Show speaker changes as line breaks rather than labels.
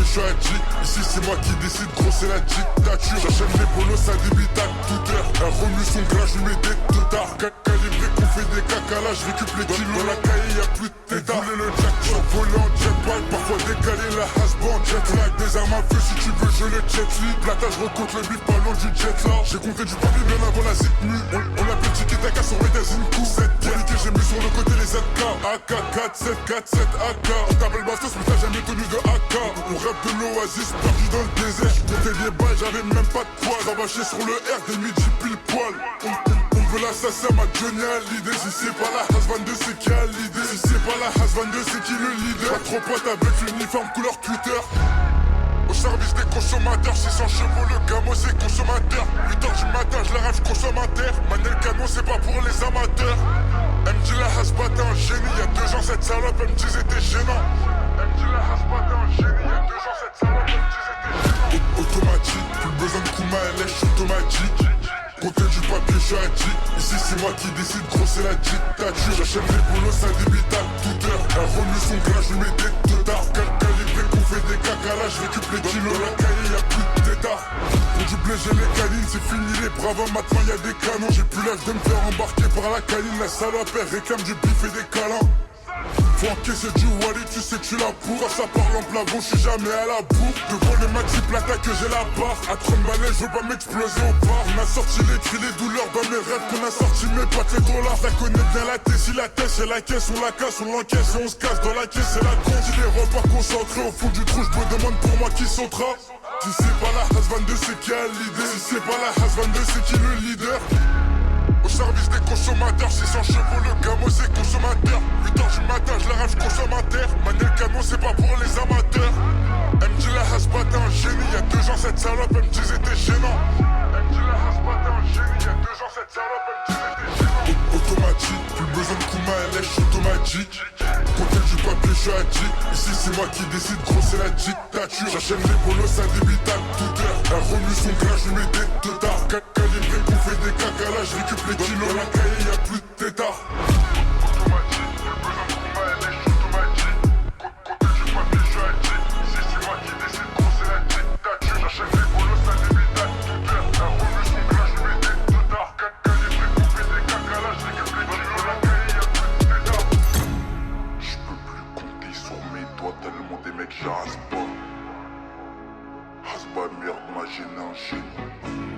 je suis addict. Ici c'est moi qui décide, gros c'est la dictature. J'achète les bolos, ça débite à toute heure. Un remue son gras, je mets des teutards. Calibré qu'on fait des caca là, je récupère les kilos. Dans la cahier y'a plus de tétard. Voulez le jack, j'envolé en jetpack. Parfois décalé la hasband, jet lag. Des armes à feu si tu veux, je le jet lead. Plata, je recompte le bif pas loin du jet là. J'ai compté du papier bien avant la zikmu. On l'appelle Tiki Taka sur magazine coup. Cette qualité, j'ai mis sur le côté les ZK. AK 4747 AK. On t'appelle Bastos, mais t'as jamais tenu de AK. On rêve de l'oasis, perdu dans le désert. J'montais des balles, j'avais même pas de poids. Rabâché sur le R des midi pile poil. On veut l'assassin, ma Johnny à l'idée. Si c'est pas la Has-22, c'est qui a l'idée. Si c'est pas la Has-22, c'est qui le leader. Pas trop pote avec l'uniforme couleur Twitter. Au service des consommateurs, 600 chevaux, le gamo c'est consommateur. 8h du matin, je la rêve, je consomme un terre. Manel canon, c'est pas pour les amateurs. Elle me dit la Has-Bat t'es un génie. Y'a 2 ans, cette salope, elle me disait t'es gênant. Elle me dit la Has-Bat t'es un génie. Y'a 2 ans, cette salope, elle me disait t'es gênant. Automatique, plus besoin de Kuma, elle est automatique. Compter du papier, je suis addict. Ici c'est moi qui décide, gros c'est la dictature. J'achète les bolos, ça débite à toute heure. Un remue son gras, je mets des teutards. Calibré qu'on fait des caca là, je récupère les kilos. Dans la cahier y'a plus de tétard. Pour du blé j'ai les canines, c'est fini les bravos, maintenant y'a des canons. J'ai plus l'âge de me faire embarquer par la canine. La salope elle réclame du bif et des câlins. Faut encaisser du Wally, tu sais que tu la pour. Quand ça parle en plafond, je suis jamais à la bourre. Devant le maxi plata que j'ai la barre. À 30 balais, je veux pas m'exploser au bar. On a sorti les cris, les douleurs dans mes rêves. Qu'on a sorti mes potes, les dollars. Ça connaît bien la tête, si la tête c'est la caisse. On la casse, on l'encaisse et on se casse. Dans la caisse c'est la compte. Si les repas concentrés au fond du trou, je me demande pour moi qui sautera. Si c'est pas la Has-22, c'est qui a l'idée. Si c'est pas la Has-22, c'est qui le leader. Au service des consommateurs, 600 chevaux, le gamo c'est consommateur. 8h du matin, je la rêve, je consomme un terre. Manel canon, c'est pas pour les amateurs. Elle me dit la Has-Bat t'es un génie. Y'a 2 ans, cette salope, elle me disait t'es gênant. Elle me dit la Has-Bat t'es un génie. Y'a 2 ans, cette salope, elle me disait t'es gênant. Automatique, plus besoin de Kuma, elle est automatique. Compter du papier, je suis addict. Ici c'est moi qui décide, gros c'est la dictature. J'achète les bolos, ça débite à toute heure. Un remue son gras, je mets des teutards. Calibré qu'on fait des caca là, je récupère les kilos. Dans la cahier y'a plus de tétard. Automatique, plus besoin de Kuma, elle est automatique. Compter du papier, je suis addict. Ici c'est moi qui décide, gros c'est la dictature. J'achète les bolos, ça débite à toute heure. Un remue son gras, je mets des teutards. Calibré qu'on fait des caca là, je récupère les kilos. Dans la cahier y'a plus de tétard. J'peux plus compter sur mes doigts tellement des mecs j'arrase pas. Has-Bat merde, moi j'ai un génie.